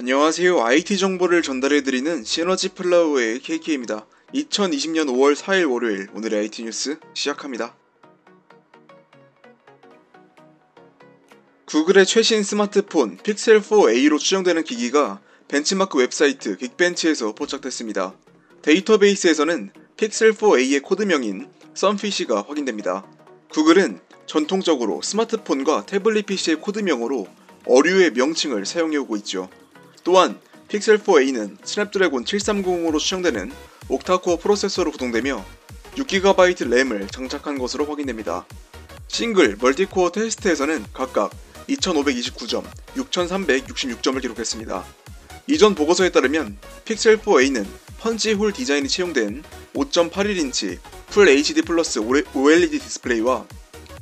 안녕하세요. IT 정보를 전달해드리는 시너지 플라워의 KK입니다. 2020년 5월 4일 월요일 오늘의 IT 뉴스 시작합니다. 구글의 최신 스마트폰 픽셀 4a로 추정되는 기기가 벤치마크 웹사이트 긱벤치에서 포착됐습니다. 데이터베이스에서는 픽셀 4a의 코드명인 썬피쉬가 확인됩니다. 구글은 전통적으로 스마트폰과 태블릿 PC의 코드명으로 어류의 명칭을 사용해오고 있죠. 또한 픽셀 4a는 스냅드래곤 730으로 추정되는 옥타코어 프로세서로 구동되며 6GB 램을 장착한 것으로 확인됩니다. 싱글 멀티코어 테스트에서는 각각 2529점, 6366점을 기록했습니다. 이전 보고서에 따르면 픽셀 4a는 펀치 홀 디자인이 채용된 5.81인치 풀 HD 플러스 OLED 디스플레이와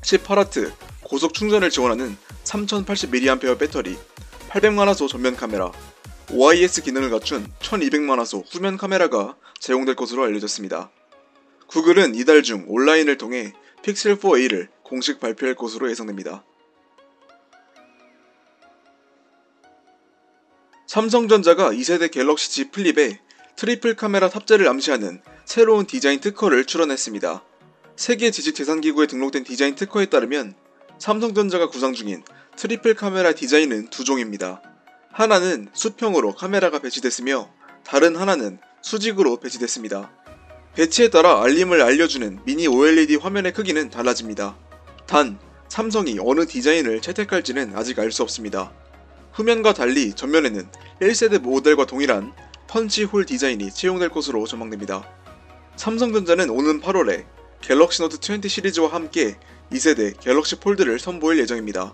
18W 고속 충전을 지원하는 3080mAh 배터리, 800만화소 전면 카메라, OIS 기능을 갖춘 1200만화소 후면 카메라가 제공될 것으로 알려졌습니다. 구글은 이달 중 온라인을 통해 픽셀 4a를 공식 발표할 것으로 예상됩니다. 삼성전자가 2세대 갤럭시 Z 플립에 트리플 카메라 탑재를 암시하는 새로운 디자인 특허를 출원했습니다. 세계 지식재산기구에 등록된 디자인 특허에 따르면 삼성전자가 구상 중인 트리플 카메라 디자인은 두 종입니다. 하나는 수평으로 카메라가 배치됐으며 다른 하나는 수직으로 배치됐습니다. 배치에 따라 알림을 알려주는 미니 OLED 화면의 크기는 달라집니다. 단, 삼성이 어느 디자인을 채택할지는 아직 알 수 없습니다. 후면과 달리 전면에는 1세대 모델과 동일한 펀치 홀 디자인이 채용될 것으로 전망됩니다. 삼성전자는 오는 8월에 갤럭시 노트 20 시리즈와 함께 2세대 갤럭시 폴드를 선보일 예정입니다.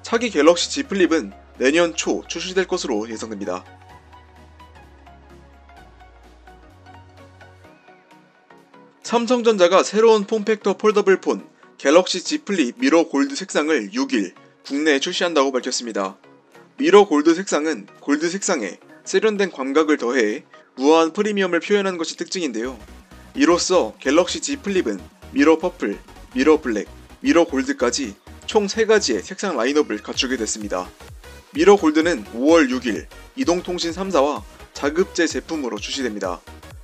차기 갤럭시 Z 플립은 내년 초 출시될 것으로 예상됩니다. 삼성전자가 새로운 폼팩터 폴더블 폰 갤럭시 Z 플립 미러 골드 색상을 6일 국내에 출시한다고 밝혔습니다. 미러 골드 색상은 골드 색상에 세련된 감각을 더해 우아한 프리미엄을 표현한 것이 특징인데요. 이로써 갤럭시 Z 플립은 미러 퍼플, 미러 블랙, 미러 골드까지 총 3가지의 색상 라인업을 갖추게 됐습니다. 미러 골드는 5월 6일 이동통신 3사와 자급제 제품으로 출시됩니다.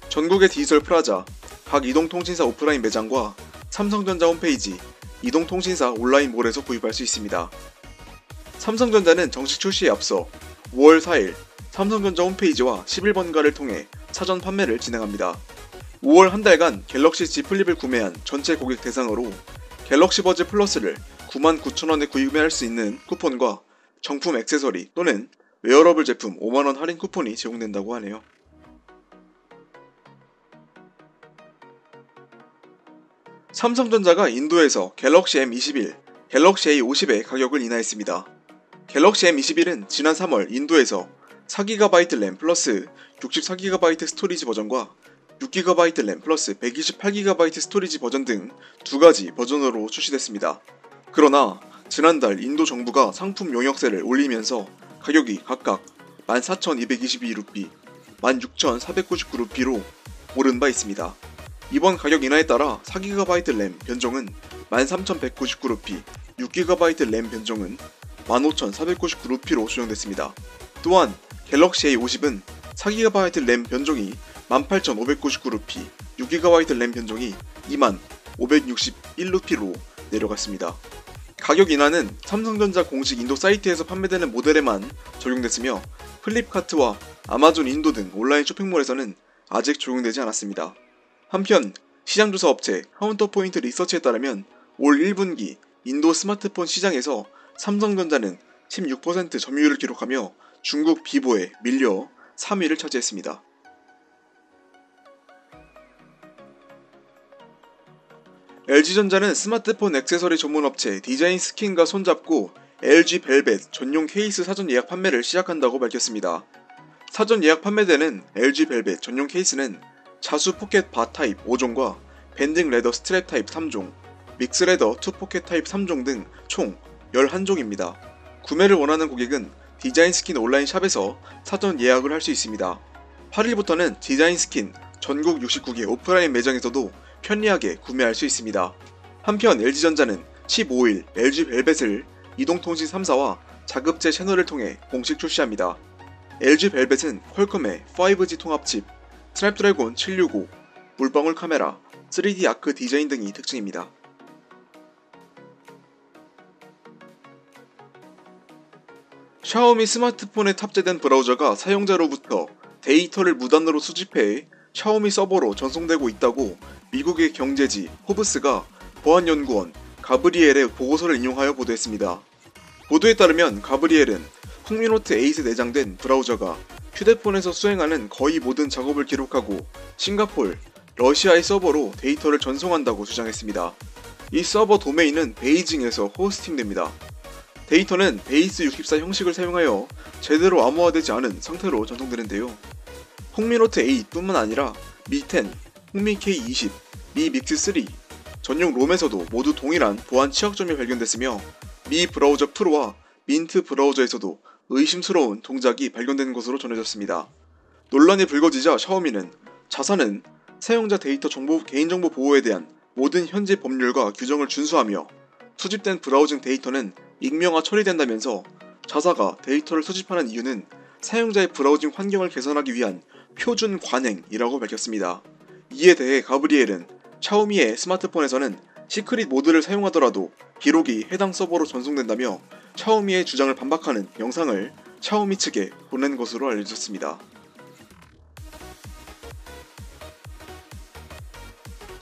전국의 디지털 프라자, 각 이동통신사 오프라인 매장과 삼성전자 홈페이지, 이동통신사 온라인몰에서 구입할 수 있습니다. 삼성전자는 정식 출시에 앞서 5월 4일 삼성전자 홈페이지와 11번가를 통해 사전 판매를 진행합니다. 5월 한 달간 갤럭시 Z 플립을 구매한 전체 고객 대상으로 갤럭시 버즈 플러스를 99,000원에 구매할 수 있는 쿠폰과 정품 액세서리 또는 웨어러블 제품 5만원 할인 쿠폰이 제공된다고 하네요. 삼성전자가 인도에서 갤럭시 M21, 갤럭시 A50의 가격을 인하했습니다. 갤럭시 M21은 지난 3월 인도에서 4GB 램 플러스 64GB 스토리지 버전과 6GB 램 플러스 128GB 스토리지 버전 등 2가지 버전으로 출시됐습니다. 그러나 지난달 인도 정부가 상품 용역세를 올리면서 가격이 각각 14,222루피, 16,499루피로 오른 바 있습니다. 이번 가격 인하에 따라 4GB 램 변종은 13,199루피, 6GB 램 변종은 15,499루피로 조정됐습니다. 또한 갤럭시 A50은 4GB 램 변종이 18,599루피, 6GB 램 변종이 25,561루피로 내려갔습니다. 가격 인하는 삼성전자 공식 인도 사이트에서 판매되는 모델에만 적용됐으며 플립카트와 아마존 인도 등 온라인 쇼핑몰에서는 아직 적용되지 않았습니다. 한편 시장조사 업체 카운터포인트 리서치에 따르면 올 1분기 인도 스마트폰 시장에서 삼성전자는 16% 점유율을 기록하며 중국 비보에 밀려 3위를 차지했습니다. LG전자는 스마트폰 액세서리 전문 업체 디자인스킨과 손잡고 LG 벨벳 전용 케이스 사전 예약 판매를 시작한다고 밝혔습니다. 사전 예약 판매되는 LG 벨벳 전용 케이스는 자수 포켓 바 타입 5종과 밴딩 레더 스트랩 타입 3종, 믹스 레더 투 포켓 타입 3종 등 총 11종입니다. 구매를 원하는 고객은 디자인스킨 온라인 샵에서 사전 예약을 할 수 있습니다. 8일부터는 디자인스킨 전국 69개 오프라인 매장에서도 편리하게 구매할 수 있습니다. 한편 LG전자는 15일 LG 벨벳을 이동통신 3사와 자급제 채널을 통해 공식 출시합니다. LG 벨벳은 퀄컴의 5G 통합칩, 스냅드래곤 765, 물방울 카메라, 3D 아크 디자인 등이 특징입니다. 샤오미 스마트폰에 탑재된 브라우저가 사용자로부터 데이터를 무단으로 수집해 샤오미 서버로 전송되고 있다고 미국의 경제지 포브스가 보안연구원 가브리엘의 보고서를 인용하여 보도했습니다. 보도에 따르면 가브리엘은 훅미노트 8에 내장된 브라우저가 휴대폰에서 수행하는 거의 모든 작업을 기록하고 싱가폴, 러시아의 서버로 데이터를 전송한다고 주장했습니다. 이 서버 도메인은 베이징에서 호스팅됩니다. 데이터는 베이스 64 형식을 사용하여 제대로 암호화되지 않은 상태로 전송되는데요. 훅미노트 8뿐만 아니라 미10, 훅미 K20, 미 믹스3 전용 롬에서도 모두 동일한 보안 취약점이 발견됐으며 미 브라우저 프로와 민트 브라우저에서도 의심스러운 동작이 발견된 것으로 전해졌습니다. 논란이 불거지자 샤오미는 자사는 사용자 데이터 개인정보 보호에 대한 모든 현지 법률과 규정을 준수하며 수집된 브라우징 데이터는 익명화 처리된다면서 자사가 데이터를 수집하는 이유는 사용자의 브라우징 환경을 개선하기 위한 표준 관행이라고 밝혔습니다. 이에 대해 가브리엘은 샤오미의 스마트폰에서는 시크릿 모드를 사용하더라도 기록이 해당 서버로 전송된다며 샤오미의 주장을 반박하는 영상을 샤오미 측에 보낸 것으로 알려졌습니다.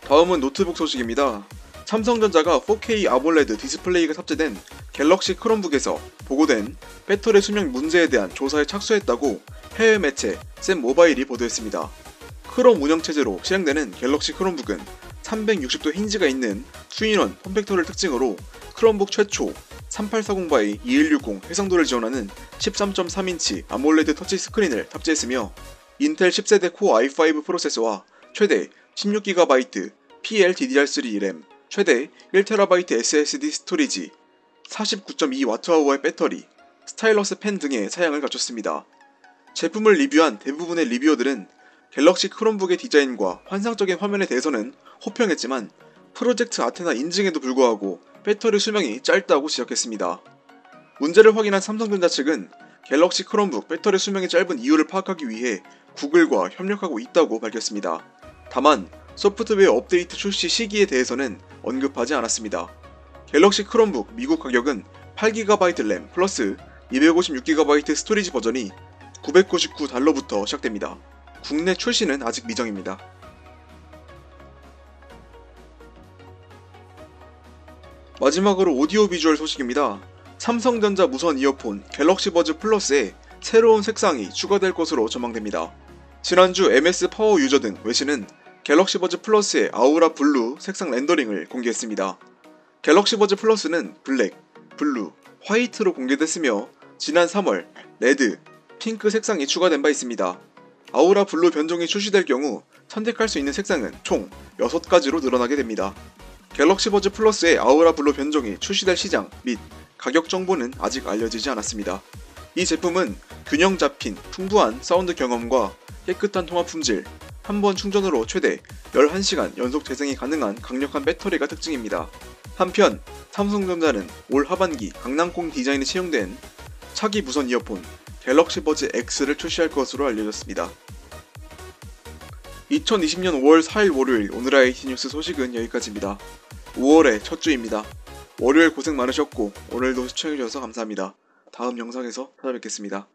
다음은 노트북 소식입니다. 삼성전자가 4K 아몰레드 디스플레이가 탑재된 갤럭시 크롬북에서 보고된 배터리 수명 문제에 대한 조사에 착수했다고 해외 매체 샘 모바일이 보도했습니다. 크롬 운영체제로 실행되는 갤럭시 크롬북은 360도 힌지가 있는 투인원 폼팩터를 특징으로 크롬북 최초 3840x2160 해상도를 지원하는 13.3인치 아몰레드 터치 스크린을 탑재했으며 인텔 10세대 코어 i5 프로세서와 최대 16GB PLDDR3 램, 최대 1TB SSD 스토리지, 49.2Wh의 배터리, 스타일러스 펜 등의 사양을 갖췄습니다. 제품을 리뷰한 대부분의 리뷰어들은 갤럭시 크롬북의 디자인과 환상적인 화면에 대해서는 호평했지만 프로젝트 아테나 인증에도 불구하고 배터리 수명이 짧다고 지적했습니다. 문제를 확인한 삼성전자 측은 갤럭시 크롬북 배터리 수명이 짧은 이유를 파악하기 위해 구글과 협력하고 있다고 밝혔습니다. 다만 소프트웨어 업데이트 출시 시기에 대해서는 언급하지 않았습니다. 갤럭시 크롬북 미국 가격은 8GB 램 플러스 256GB 스토리지 버전이 $999부터 시작됩니다. 국내 출시는 아직 미정입니다. 마지막으로 오디오 비주얼 소식입니다. 삼성전자 무선 이어폰 갤럭시 버즈 플러스에 새로운 색상이 추가될 것으로 전망됩니다. 지난주 MS 파워 유저 등 외신은 갤럭시 버즈 플러스의 아우라 블루 색상 렌더링을 공개했습니다. 갤럭시 버즈 플러스는 블랙, 블루, 화이트로 공개됐으며 지난 3월 레드, 핑크 색상이 추가된 바 있습니다. 아우라 블루 변종이 출시될 경우 선택할 수 있는 색상은 총 6가지로 늘어나게 됩니다. 갤럭시 버즈 플러스의 아우라 블루 변종이 출시될 시장 및 가격 정보는 아직 알려지지 않았습니다. 이 제품은 균형 잡힌 풍부한 사운드 경험과 깨끗한 통화 품질, 한번 충전으로 최대 11시간 연속 재생이 가능한 강력한 배터리가 특징입니다. 한편 삼성전자는 올 하반기 강낭콩 디자인이 채용된 차기 무선 이어폰 갤럭시 버즈 X를 출시할 것으로 알려졌습니다. 2020년 5월 4일 월요일 오늘 IT 뉴스 소식은 여기까지입니다. 5월의 첫 주입니다. 월요일 고생 많으셨고 오늘도 시청해주셔서 감사합니다. 다음 영상에서 찾아뵙겠습니다.